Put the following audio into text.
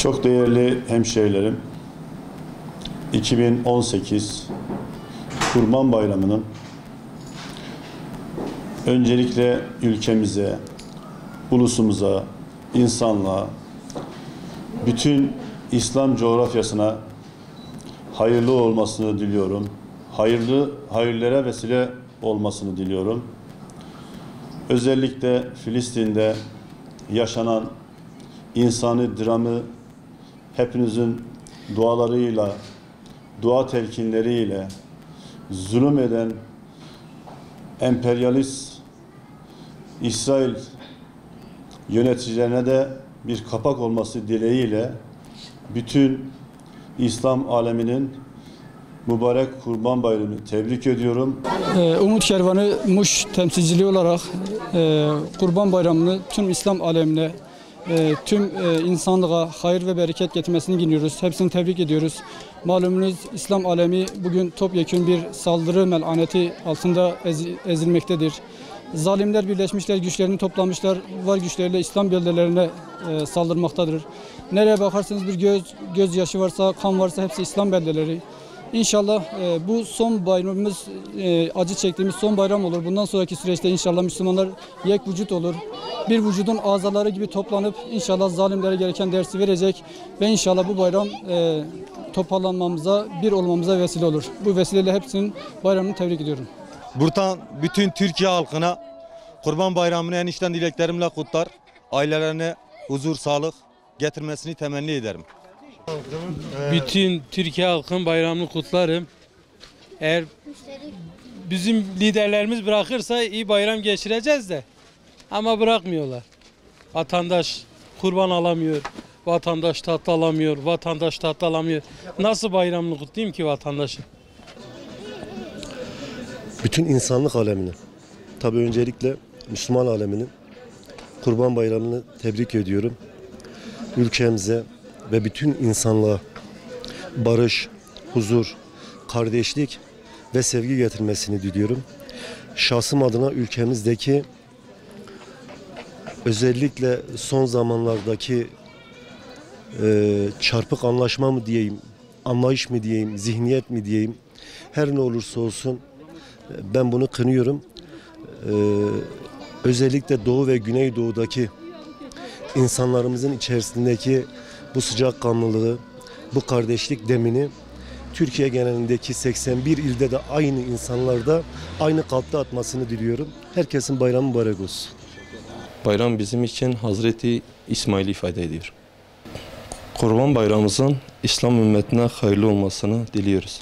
Çok değerli hemşehrilerim, 2018 Kurban Bayramı'nın öncelikle ülkemize, ulusumuza, insanlığa, bütün İslam coğrafyasına hayırlı olmasını diliyorum. Hayırlara vesile olmasını diliyorum. Özellikle Filistin'de yaşanan insani dramı hepinizin dualarıyla, dua telkinleriyle zulüm eden emperyalist İsrail yöneticilerine de bir kapak olması dileğiyle bütün İslam aleminin mübarek Kurban Bayramı'nı tebrik ediyorum. Umut Kervanı Muş temsilciliği olarak Kurban Bayramı'nı tüm İslam alemine, tüm insanlığa hayır ve bereket getirmesini diliyoruz. Hepsini tebrik ediyoruz. Malumunuz İslam alemi bugün topyekün bir saldırı melaneti altında ezilmektedir. Zalimler birleşmişler, güçlerini toplamışlar, var güçleriyle İslam beldelerine saldırmaktadır. Nereye bakarsanız bir gözyaşı varsa, kan varsa hepsi İslam beldeleri. İnşallah bu son bayramımız, acı çektiğimiz son bayram olur. Bundan sonraki süreçte inşallah Müslümanlar yek vücut olur. Bir vücudun azaları gibi toplanıp inşallah zalimlere gereken dersi verecek ve inşallah bu bayram toparlanmamıza, bir olmamıza vesile olur. Bu vesileyle hepsinin bayramını tebrik ediyorum. Buradan bütün Türkiye halkına Kurban Bayramı'nı en içten dileklerimle kutlar. Ailelerine huzur, sağlık getirmesini temenni ederim. Bütün Türkiye halkının bayramını kutlarım. Eğer bizim liderlerimiz bırakırsa iyi bayram geçireceğiz de. Ama bırakmıyorlar. Vatandaş kurban alamıyor. Vatandaş tatlı alamıyor. Vatandaş tatlı alamıyor. Nasıl bayramını kutlayayım ki vatandaşın? Bütün insanlık alemini, tabii öncelikle Müslüman aleminin Kurban Bayramı'nı tebrik ediyorum. Ülkemize ve bütün insanlığa barış, huzur, kardeşlik ve sevgi getirmesini diliyorum. Şahsım adına ülkemizdeki özellikle son zamanlardaki çarpık anlaşma mı diyeyim, anlayış mı diyeyim, zihniyet mi diyeyim, her ne olursa olsun ben bunu kınıyorum. Özellikle Doğu ve Güneydoğu'daki insanlarımızın içerisindeki bu sıcakkanlılığı, bu kardeşlik demini Türkiye genelindeki 81 ilde de aynı insanlarda aynı kalpte atmasını diliyorum. Herkesin bayramı mübarek olsun. Bayram bizim için Hazreti İsmail'i ifade ediyor. Kurban Bayramımızın İslam ümmetine hayırlı olmasını diliyoruz.